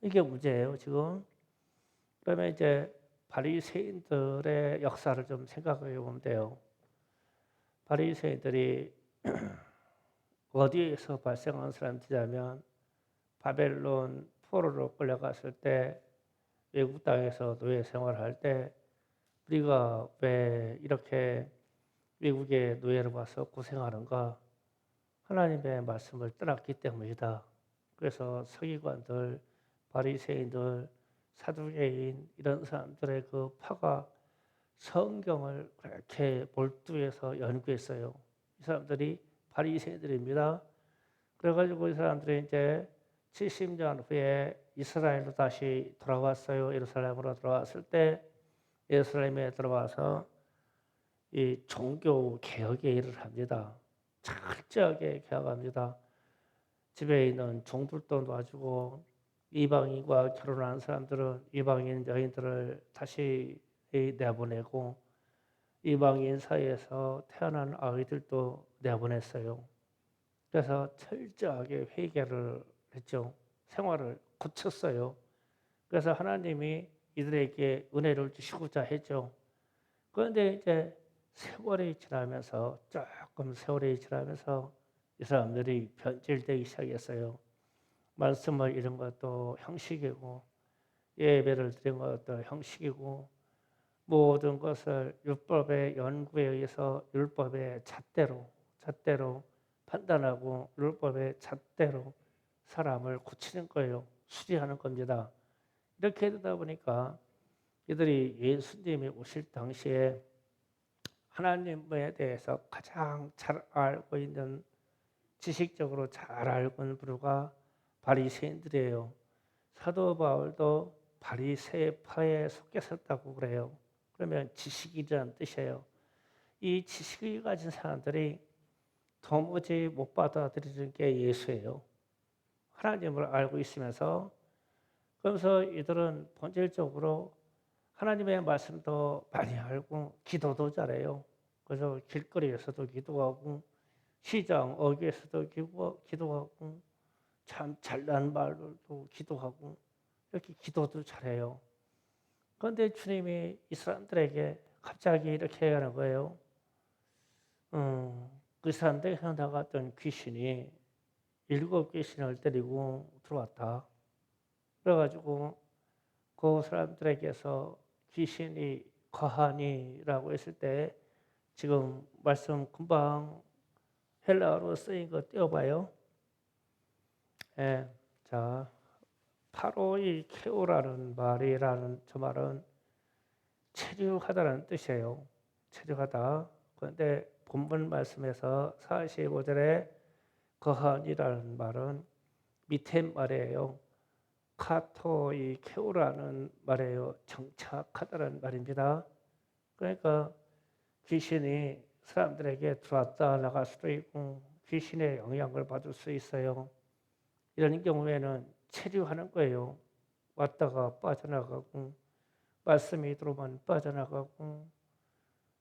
이게 문제예요, 지금. 그러면 이제 바리새인들의 역사를 좀 생각해 보면 돼요. 바리새인들이 어디에서 발생한 사람들이냐면 바벨론 포로로 끌려갔을 때 외국 땅에서 노예 생활할 때 우리가 왜 이렇게 외국의 노예를 봐서 고생하는가? 하나님의 말씀을 떠났기 때문이다. 그래서 서기관들, 바리새인들, 사두개인 이런 사람들의 그 파가 성경을 그렇게 몰두해서 연구했어요. 이 사람들이 바리새인들입니다. 그래가지고 이 사람들이 이제 70년 후에 이스라엘로 다시 돌아왔어요. 예루살렘으로 돌아왔을 때 예루살렘에 들어와서 이 종교 개혁의 일을 합니다. 철저하게 개혁합니다. 집에 있는 종들도 놔주고 이방인과 결혼한 사람들은 이방인 여인들을 다시 내보내고 이방인 사이에서 태어난 아이들도 내보냈어요. 그래서 철저하게 회개를 했죠. 생활을 고쳤어요. 그래서 하나님이 이들에게 은혜를 주시고자 했죠. 그런데 이제 세월이 지나면서 조금 세월이 지나면서 이 사람들이 변질되기 시작했어요. 말씀을 잃은 것도 형식이고 예배를 드린 것도 형식이고 모든 것을 율법의 연구에 의해서 율법의 잣대로 판단하고 율법의 잣대로 사람을 고치는 거예요. 수리하는 겁니다. 이렇게 되다 보니까 이들이 예수님이 오실 당시에 하나님에 대해서 가장 잘 알고 있는 지식적으로 잘 알고 있는 부류가 바리새인들이에요. 사도 바울도 바리새파에 속했었다고 그래요. 그러면 지식이라는 뜻이에요. 이 지식을 가진 사람들이 도무지 못 받아들이는 게 예수예요. 하나님을 알고 있으면서 그러면서 이들은 본질적으로 하나님의 말씀도 많이 알고 기도도 잘해요. 그래서 길거리에서도 기도하고 시장 어귀에서도 기도하고 참 잘난 말도 기도하고 이렇게 기도도 잘해요. 그런데 주님이 이 사람들에게 갑자기 이렇게 하는 거예요. 그 사람들에게서 나갔던 귀신이 7 귀신을 데리고 들어왔다. 그래가지고 그 사람들에게서 귀신이 거하니라고 했을 때 지금 말씀 금방 헬라어로 쓰인 거 띄워봐요. 예, 자, 파로이 케오라는 말이라는 저 말은 체류하다라는 뜻이에요. 체류하다. 그런데 본문 말씀에서 45절에 거하니라는 말은 밑에 말이에요. 카토이 케오라는 말이에요. 정착하다라는 말입니다. 그러니까 귀신이 사람들에게 들어왔다 나갈 수도 있고 귀신의 영향을 받을 수 있어요. 이런 경우에는 체류하는 거예요. 왔다가 빠져나가고 말씀이 들어오면 빠져나가고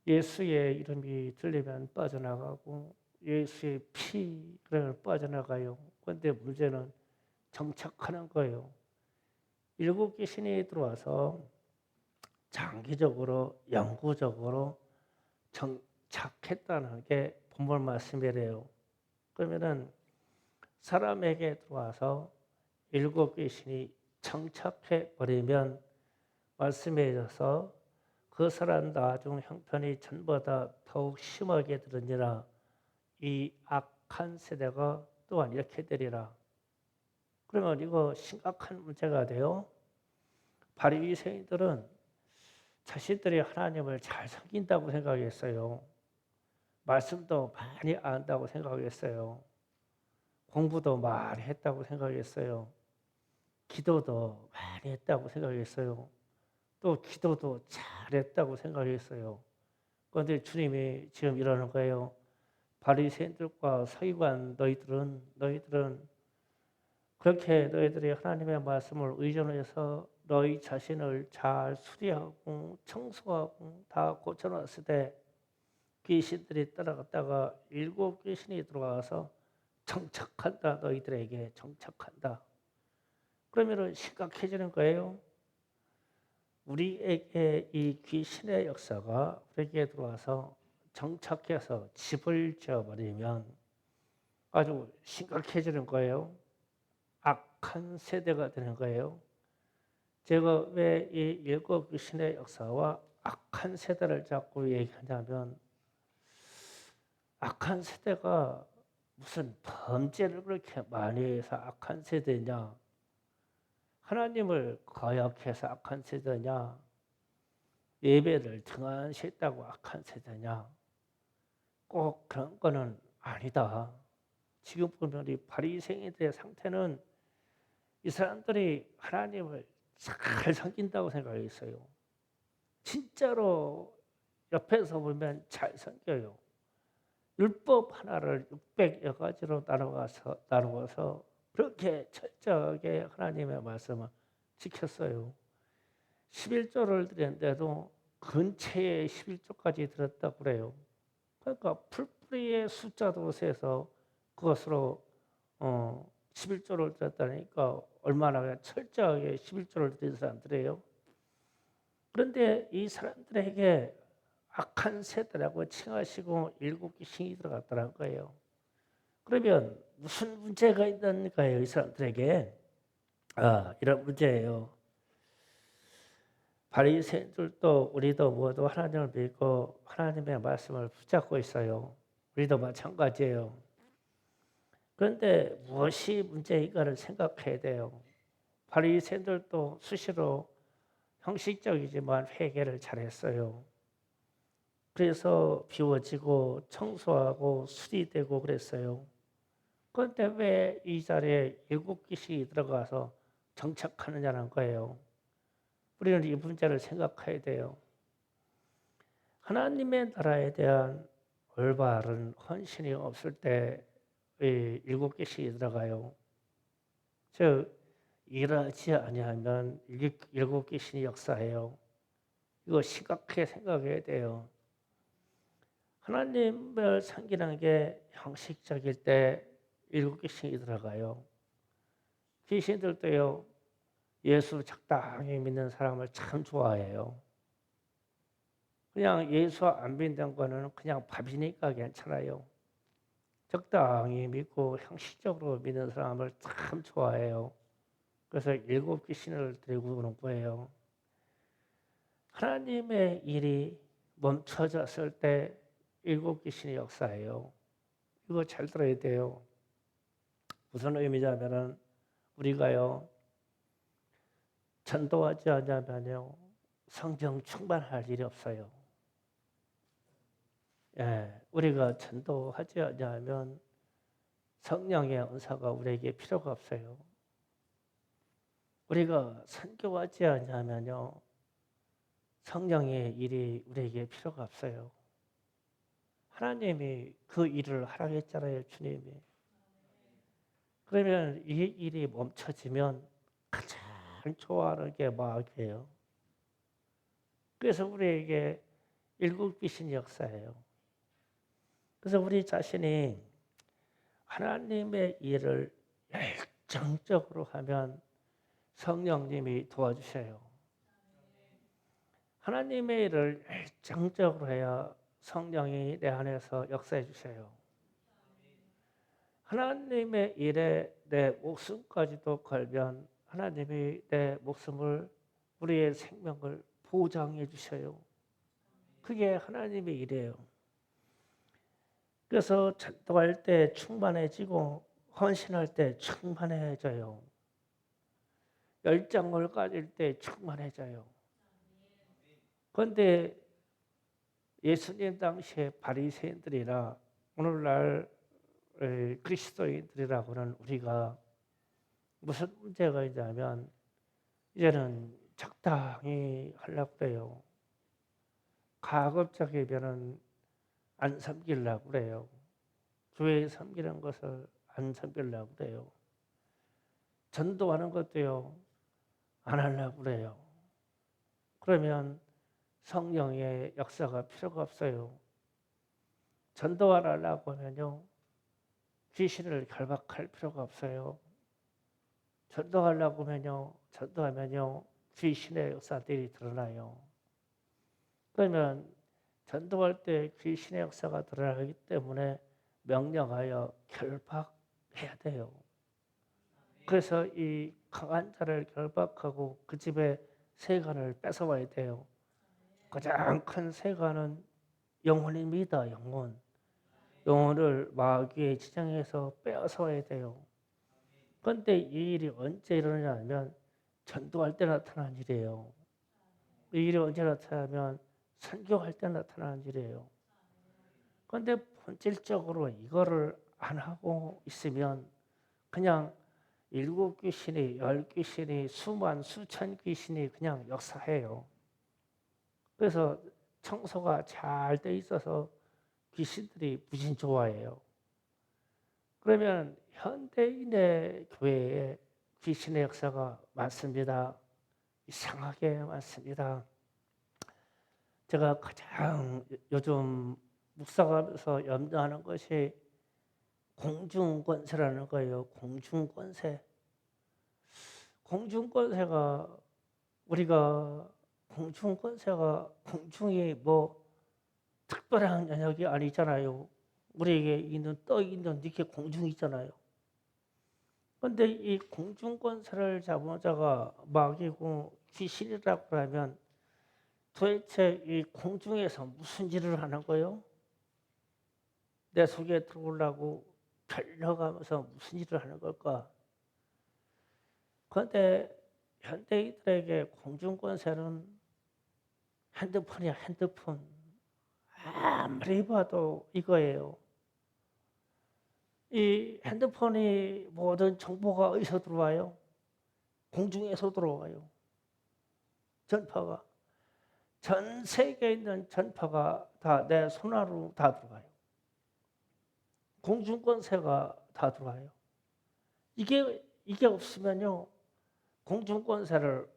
예수의 이름이 들리면 빠져나가고 예수의 피 그러면 빠져나가요. 그런데 문제는 정착하는 거예요. 7 귀신이 들어와서 장기적으로 영구적으로 정착했다는 게 본문 말씀이래요. 그러면은 사람에게 들어와서 7 귀신이 정착해 버리면 말씀에 있어서 그 사람 나중 형편이 전보다 더욱 심하게 들으니라. 이 악한 세대가 또한 이렇게 되리라. 그러면 이거 심각한 문제가 돼요. 바리새인들은 자신들이 하나님을 잘 섬긴다고 생각했어요. 말씀도 많이 안다고 생각했어요. 공부도 많이 했다고 생각했어요. 기도도 많이 했다고 생각했어요. 또 기도도 잘했다고 생각했어요. 그런데 주님이 지금 이러는 거예요. 바리새인들과 서기관 너희들은 그렇게 너희들이 하나님의 말씀을 의존해서 너희 자신을 잘 수리하고 청소하고 다 고쳐놨을 때 귀신들이 따라갔다가 7 귀신이 들어와서 정착한다. 너희들에게 정착한다. 그러면은 심각해지는 거예요. 우리에게 이 귀신의 역사가 우리에게 들어와서 정착해서 집을 지어버리면 아주 심각해지는 거예요. 악한 세대가 되는 거예요. 제가 왜 이 일곱 귀신의 역사와 악한 세대를 자꾸 얘기하냐면, 악한 세대가 무슨 범죄를 그렇게 많이 해서 악한 세대냐, 하나님을 거역해서 악한 세대냐, 예배를 등한시했다고 악한 세대냐, 꼭 그런 거는 아니다. 지금 보면 이 바리새인들의 상태는 이 사람들이 하나님을 잘 섬긴다고 생각했어요. 진짜로 옆에서 보면 잘 섬겨요. 율법 하나를 600여 가지로 나누어서 그렇게 철저하게 하나님의 말씀을 지켰어요. 11조를 드렸는데도 근처에 11조까지 드렸다고 그래요. 그러니까 풀뿌리의 숫자도 세서 그것으로 11조를 드렸다니까 얼마나 철저하게 11조를 드린 사람들이에요. 그런데 이 사람들에게 악한 세대라고 칭하시고 일곱 귀신이 들어갔다는 거예요. 그러면 무슨 문제가 있는가요? 이 사람들에게. 이런 문제예요. 바리새인들도 우리도 모두 하나님을 믿고 하나님의 말씀을 붙잡고 있어요. 우리도 마찬가지예요. 그런데 무엇이 문제인가를 생각해야 돼요. 바리새인들도 수시로 형식적이지만 회개를 잘했어요. 그래서 비워지고 청소하고 수리되고 그랬어요. 그런데 왜 이 자리에 일곱 귀신이 들어가서 정착하느냐는 거예요. 우리는 이 문제를 생각해야 돼요. 하나님의 나라에 대한 올바른 헌신이 없을 때 일곱 귀신이 들어가요. 즉 일하지 아니하면 일곱 귀신이 역사해요. 이거 심각하게 생각해야 돼요. 하나님을 섬기는 게 형식적일 때 일곱 귀신이 들어가요. 귀신들도요, 예수 적당히 믿는 사람을 참 좋아해요. 그냥 예수 안 믿는 거는 그냥 밥이니까 괜찮아요. 적당히 믿고 형식적으로 믿는 사람을 참 좋아해요. 그래서 일곱 귀신을 데리고 오는 거예요. 하나님의 일이 멈춰졌을 때 일곱 귀신의 역사예요. 이거 잘 들어야 돼요. 무슨 의미냐면은 우리가요 전도하지 않으면요 성령 충만할 일이 없어요. 우리가 전도하지 않으면 성령의 은사가 우리에게 필요가 없어요. 우리가 선교하지 않으면요 성령의 일이 우리에게 필요가 없어요. 하나님이 그 일을 하라고 했잖아요, 주님이. 그러면 이 일이 멈춰지면 가장 좋아하는 게 마귀예요. 그래서 우리에게 일곱 귀신 역사예요. 그래서 우리 자신이 하나님의 일을 열정적으로 하면 성령님이 도와주셔요. 하나님의 일을 열정적으로 해야 성령이 내 안에서 역사해 주셔요. 하나님의 일에 내 목숨까지도 걸면 하나님이 내 목숨을, 우리의 생명을 보장해 주셔요. 그게 하나님의 일이에요. 그래서 전도할 때 충만해지고 헌신할 때 충만해져요. 열정을 가질 때 충만해져요. 그런데 예수님 당시에 바리새인들이나 오늘날 그리스도인들이라고는 우리가 무슨 문제가 있냐면 이제는 적당히 하려고 그래요. 가급적이면은 안 섬기려고 그래요. 교회 섬기는 것을 안 섬기려고 그래요. 전도하는 것도요 안 하려고 그래요. 그러면 성령의 역사가 필요가 없어요. 전도하려고 하면요 귀신을 결박할 필요가 없어요. 전도하려고 하면요, 전도하면요, 귀신의 역사들이 드러나요. 그러면 전도할 때 귀신의 역사가 드러나기 때문에 명령하여 결박해야 돼요. 그래서 이 강한 자를 결박하고 그 집의 세간을 뺏어와야 돼요. 가장 큰 세간은 영혼입니다. 영혼. 영혼을 마귀의 지장에서 빼앗아와야 돼요. 그런데 이 일이 언제 일어나냐면 전도할 때 나타나는 일이에요. 이 일이 언제 나타나면 선교할 때 나타나는 일이에요. 그런데 본질적으로 이거를 안 하고 있으면 그냥 일곱 귀신이, 열 귀신이, 수만, 수천 귀신이 그냥 역사해요. 그래서 청소가 잘 돼 있어서 귀신들이 무진 좋아해요. 그러면 현대인의 교회에 귀신의 역사가 많습니다. 이상하게 많습니다. 제가 가장 요즘 묵상하면서 염려하는 것이 공중권세라는 거예요. 공중권세. 공중권세가 우리가 공중권세가 공중이 뭐 특별한 영역이 아니잖아요. 우리에게 있는 떠 있는 이렇게 공중이 있잖아요. 그런데 이 공중권세를 잡은 자가 마귀고 귀신이라고 하면 도대체 이 공중에서 무슨 일을 하는 거예요? 내 속에 들어오려고 달려가면서 무슨 일을 하는 걸까? 그런데 현대인들에게 공중권세는 핸드폰이야, 핸드폰. 아무리 봐도 이거예요. 이 핸드폰이 모든 정보가 어디서 들어와요? 공중에서 들어와요. 전파가. 전 세계에 있는 전파가 다 내 손안으로 다 들어가요. 공중권세가 다 들어와요. 이게 없으면요, 공중권세를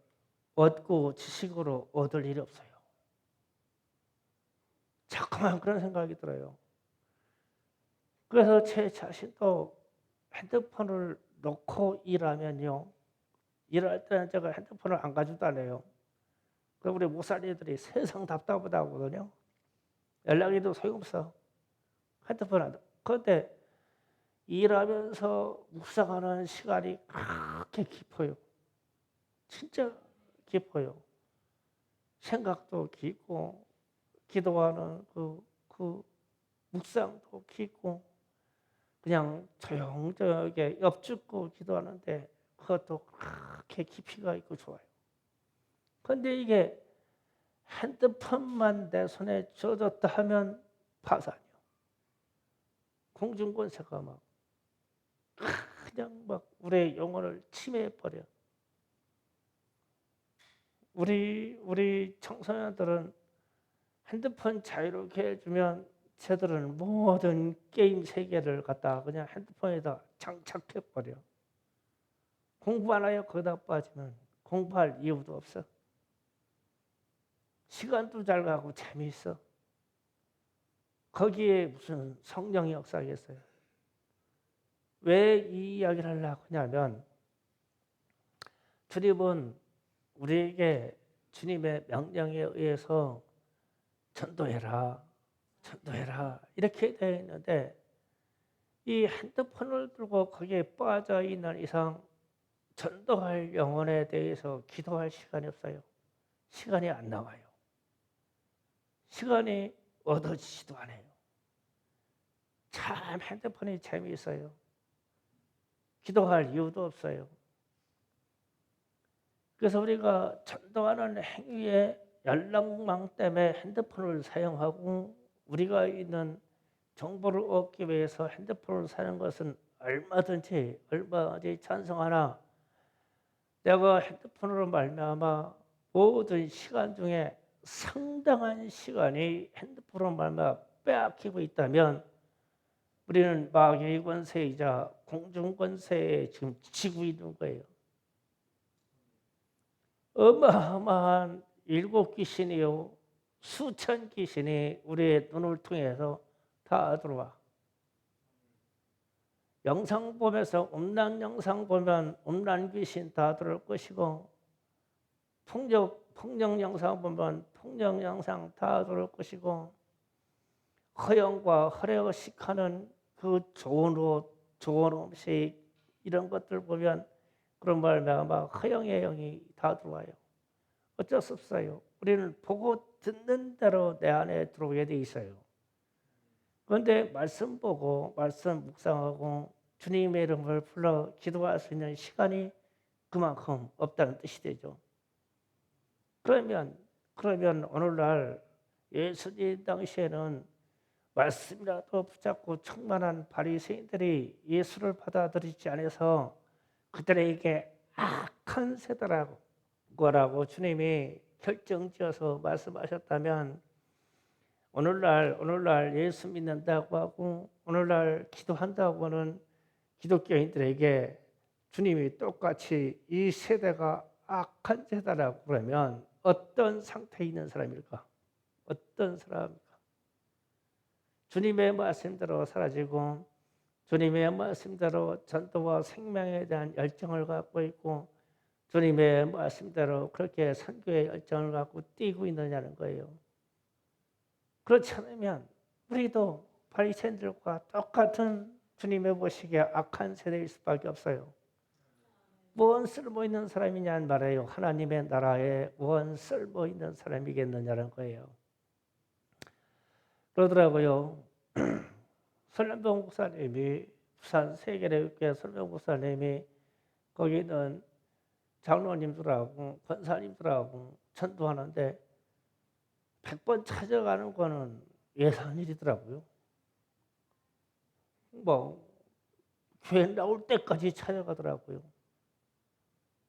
얻고 지식으로 얻을 일이 없어요. 자꾸만 그런 생각이 들어요. 그래서 제 자신도 핸드폰을 놓고 일하면요, 일할 때는 제가 핸드폰을 안 가지고 다녀요. 그럼 우리 목사님들이 세상 답답하다 하거든요. 연락해도 소용없어. 핸드폰 안. 그런데 일하면서 묵상하는 시간이 그렇게 깊어요. 진짜 깊어요. 생각도 깊고 기도하는 그 묵상도 깊고 그냥 조용조용하게 엽죽고 기도하는데 그것도 그렇게 깊이가 있고 좋아요. 그런데 이게 핸드폰만 내 손에 쥐어졌다 하면 파산이요. 공중권세가 막 그냥 막 우리의 영혼을 침해해버려. 우리 청소년들은 핸드폰 자유롭게 해주면 쟤들은 모든 게임 세계를 갖다 그냥 핸드폰에다 장착해버려. 공부 안 하여 거기다 빠지면 공부할 이유도 없어. 시간도 잘 가고 재미있어. 거기에 무슨 성령의 역사겠어요. 왜 이 이야기를 하려고 하냐면 주님은 우리에게 주님의 명령에 의해서 전도해라, 전도해라 이렇게 되어 있는데 이 핸드폰을 들고 거기에 빠져 있는 이상 전도할 영혼에 대해서 기도할 시간이 없어요. 시간이 안 나와요. 시간이 얻어지지도 않아요. 참 핸드폰이 재미있어요. 기도할 이유도 없어요. 그래서 우리가 전도하는 행위에 연락망 때문에 핸드폰을 사용하고 우리가 있는 정보를 얻기 위해서 핸드폰을 사는 것은 얼마든지 찬성하나 내가 핸드폰으로 말미암아 모든 시간 중에 상당한 시간이 핸드폰으로 말미암아 빼앗기고 있다면 우리는 마귀의 권세이자 공중 권세에 지금 지고 있는 거예요. 어마어마한 일곱 귀신이요 수천 귀신이 우리의 눈을 통해서 다 들어와. 영상 보면서 음란 영상 보면 음란 귀신 다 들어올 것이고, 폭력 영상 보면 폭력 영상 다 들어올 것이고, 허영과 허례허식하는 그 좋은 옷, 좋은 음식 이런 것들 보면 그런 말면 막 허영의 영이 다 들어와요. 어쩔 수 없어요. 우리는 보고 듣는 대로 내 안에 들어오게 돼 있어요. 그런데 말씀 보고 말씀 묵상하고 주님의 이름을 불러 기도할 수 있는 시간이 그만큼 없다는 뜻이 되죠. 그러면 오늘날 예수님 당시에는 말씀이라도 붙잡고 충만한 바리새인들이 예수를 받아들이지 않아서 그들에게 악한 세대라고 거라고 주님이 결정지어서 말씀하셨다면, 오늘날 예수 믿는다고 하고 오늘날 기도한다고 하는 기독교인들에게 주님이 똑같이 이 세대가 악한 세대라고 그러면 어떤 상태에 있는 사람일까? 어떤 사람일까? 주님의 말씀대로 사라지고 주님의 말씀대로 전도와 생명에 대한 열정을 갖고 있고 주님의 말씀대로 그렇게 선교의 열정을 갖고 뛰고 있느냐는 거예요. 그렇지 않으면 우리도 바리새인들과 똑같은 주님의 보시기에 악한 세대일 수밖에 없어요. 무언 쓸모 있는 사람이냐는 말이에요. 하나님의 나라에 무언 쓸모 있는 사람이겠느냐는 거예요. 그러더라고요. 설련동 목사님이 부산 세계대교회 설련동 목사님이 거기 있는 장로님들하고 권사님들하고 전도하는데 100번 찾아가는 거는 예산 일이더라고요. 뭐 교회 나올 때까지 찾아가더라고요.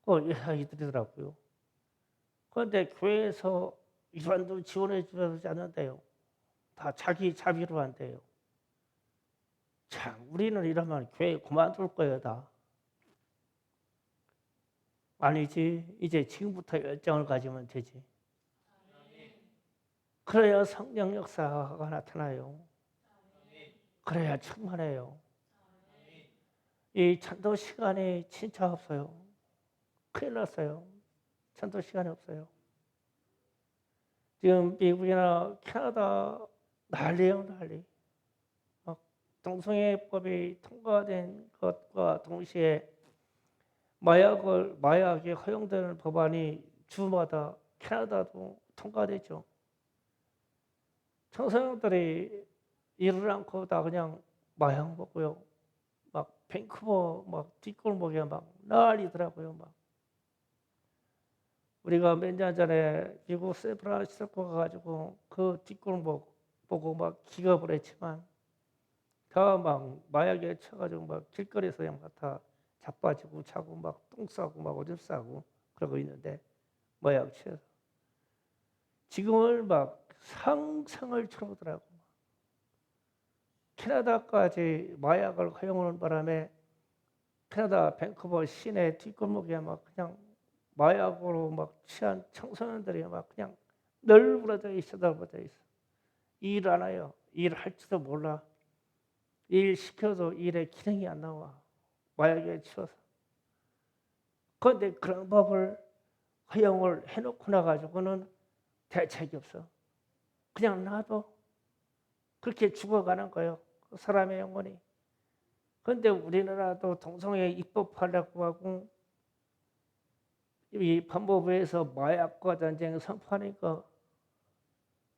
그 예산이더라고요. 그런데 교회에서 일반도 지원해 주지 않는데요. 다 자기 자비로 한대요. 참 우리는 이러면 교회 그만둘 거예요 다. 아니지, 이제 지금부터 열정을 가지면 되지. 그래야 성령 역사가 나타나요. 그래야 충만해요. 이 전도 시간이 진짜 없어요. 큰일 났어요. 전도 시간이 없어요. 지금 미국이나 캐나다 난리예요, 난리. 막 동성애법이 통과된 것과 동시에 마약이 허용되는 법안이 주마다 캐나다도 통과되죠. 청소년들이 일을 않고 다 그냥 마약 먹고요. 막 밴쿠버 막 뒷골목에 막 난리더라고요. 막 우리가 몇 년 전에 미국 샌프란시스코 가가지고 그 뒷골목 보고 막 기겁을 했지만 다 막 마약에 쳐가지고 막 길거리에서 그냥 다 자빠지고 자고 막 똥 싸고 막 오줌 싸고 그러고 있는데 마약 취해서 지금은 막 상상을 초월하더라고. 캐나다까지 마약을 허용하는 바람에 캐나다 밴쿠버 시내 뒷골목에 막 그냥 마약으로 막 취한 청소년들이 막 그냥 널브러져 있어. 일 안 해요. 일할지도 몰라. 일 시켜도 일에 기능이 안 나와. 마약에 취해서. 그런데 그런 법을 허용을 해놓고 나가지고는 대책이 없어. 그냥 놔둬. 그렇게 죽어가는 거예요. 그 사람의 영혼이. 그런데 우리나라도 동성애 입법하려고 하고 이 법무부에서 마약과 전쟁 선포하니까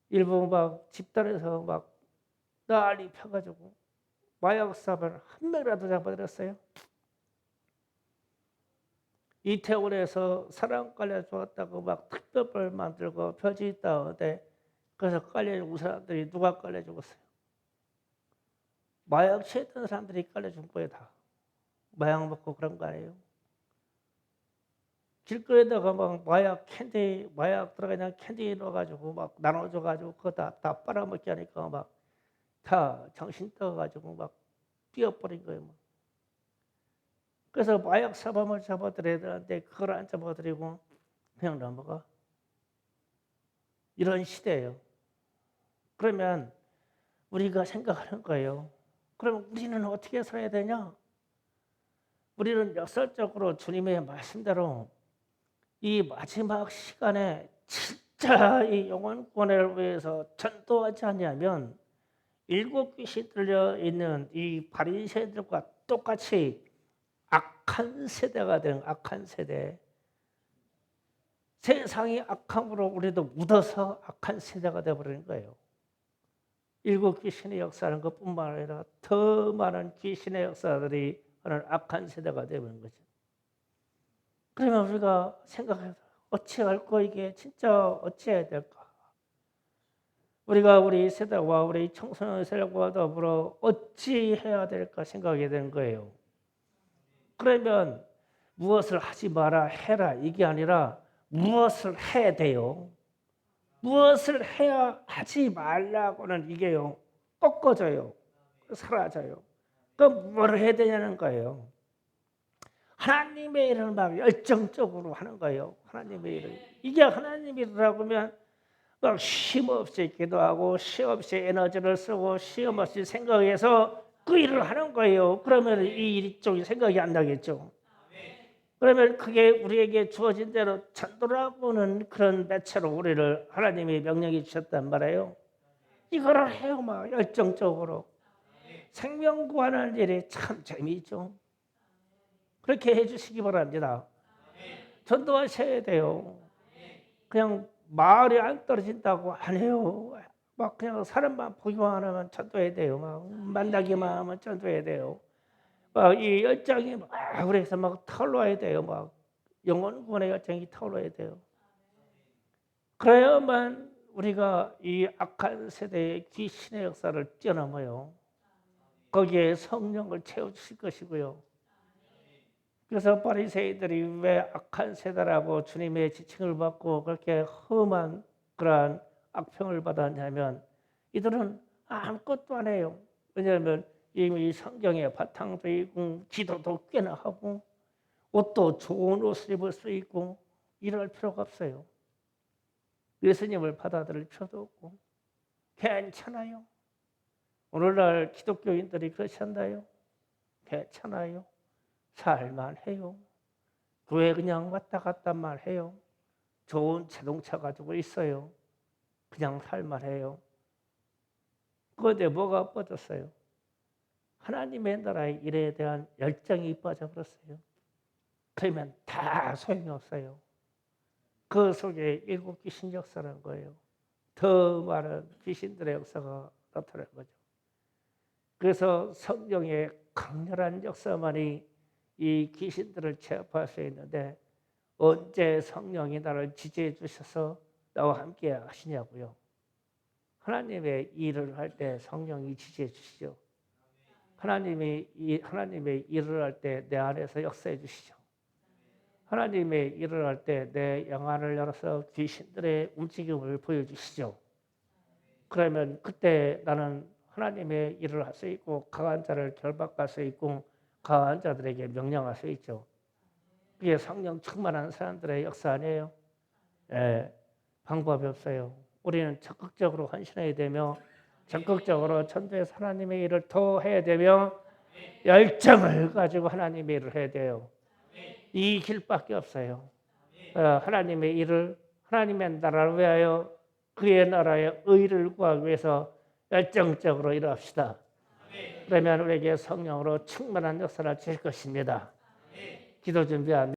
일부 막 집단에서 막 난리 펴가지고 마약 사범을 한 명이라도 잡아들였어요. 이태원에서 사람 깔려 죽었다고 막 특별법을 만들고 표지 있다는데 그래서 깔려 죽은 사람들이 누가 깔려 죽었어요? 마약 취했던 사람들이 깔려 죽은 거예요 다. 마약 먹고 그런 거 아니에요? 길거리에다가 막 마약 들어가냐 캔디 넣어가지고 막 나눠줘가지고 그거 다 빨아먹게 하니까 막 다 정신 떠가지고 막 뛰어버린 거예요. 막. 그래서 마약 사범을 잡아들여야 되는데 그걸 안 잡아들이고 그냥 넘어가. 이런 시대예요. 그러면 우리가 생각하는 거예요. 그럼 우리는 어떻게 살아야 되냐? 우리는 역설적으로 주님의 말씀대로 이 마지막 시간에 진짜 이 영혼 구원을 위해서 전도하지 않냐면 일곱 귀신 들려 있는 이 바리새인들과 똑같이 악한 세대가 되는 악한 세대. 세상이 악함으로 우리도 묻어서 악한 세대가 되어버리는 거예요. 일곱 귀신의 역사하는 것뿐만 아니라 더 많은 귀신의 역사들이 하는 악한 세대가 되어버리는 거죠. 그러면 우리가 생각해서 어찌할까 이게 진짜 어찌해야 될까? 우리가 우리 세대와 우리 청소년 세대와 더불어 어찌해야 될까 생각이 되는 거예요. 그러면 무엇을 하지 마라 해라 이게 아니라 무엇을 해야 돼요. 무엇을 해야 하지 말라고는 이게요. 꺾어져요. 사라져요. 그럼 뭘 해야 되냐는 거예요. 하나님의 일을 막 열정적으로 하는 거예요. 하나님의 일을. 이게 하나님의 일이라고 하면 막 쉼 없이 기도하고 쉼 없이 에너지를 쓰고 쉼 없이 생각해서 그 일을 하는 거예요. 그러면 이 일 쪽이 생각이 안 나겠죠. 그러면 그게 우리에게 주어진 대로 전도라고는 그런 매체로 우리를 하나님이 명령해 주셨단 말이에요. 이거를 해요, 막 열정적으로. 생명 구하는 일이 참 재미있죠. 그렇게 해주시기 바랍니다. 전도하셔야 돼요. 그냥 마을이 안 떨어진다고 안 해요. 막 그냥 사람만 보기만 하면 전도해야 돼요. 막 만나기만 하면 전도해야 돼요. 막 이 열정이 막 그래서 막 타올라야 돼요. 막 영혼 구원의 열정이 타올라야 돼요. 그래야만 우리가 이 악한 세대의 귀신의 역사를 뛰어넘어요. 거기에 성령을 채워주실 것이고요. 그래서 바리새인들이 왜 악한 세대라고 주님의 지칭을 받고 그렇게 험한 그러한 악평을 받았냐면 이들은 아무것도 안 해요. 왜냐하면 이미 성경에 바탕도 있고 기도도 꽤나 하고 옷도 좋은 옷을 입을 수 있고 이럴 필요가 없어요. 예수님을 받아들일 필요도 없고 괜찮아요. 오늘날 기독교인들이 그렇지 않나요? 괜찮아요. 살만해요. 교회 그냥 왔다 갔다만 해요. 좋은 자동차 가지고 있어요. 그냥 살만해요. 그런데 뭐가 빠졌어요? 하나님의 나라의 일에 대한 열정이 빠져버렸어요. 그러면 다 소용이 없어요. 그 속에 일곱 귀신 역사라는 거예요. 더 많은 귀신들의 역사가 나타난 거죠. 그래서 성령의 강렬한 역사만이 이 귀신들을 제압할 수 있는데 언제 성령이 나를 지지해 주셔서 나와 함께 하시냐고요. 하나님의 일을 할 때 성령이 지지해 주시죠. 하나님의 일을 할 때 내 안에서 역사해 주시죠. 하나님의 일을 할 때 내 영안을 열어서 귀신들의 움직임을 보여주시죠. 그러면 그때 나는 하나님의 일을 할 수 있고 강한 자를 결박할 수 있고 강한 자들에게 명령할 수 있죠. 그게 성령 충만한 사람들의 역사 아니에요? 예, 방법이 없어요. 우리는 적극적으로 헌신해야 되며 적극적으로 전도에서 하나님의 일을 더 해야 되며 열정을 가지고 하나님의 일을 해야 돼요. 이 길밖에 없어요. 하나님의 일을 하나님의 나라를 위하여 그의 나라의 의를 구하기 위해서 열정적으로 일합시다. 그러면 우리에게 성령으로 충만한 역사를 주실 것입니다. 기도 준비합니다.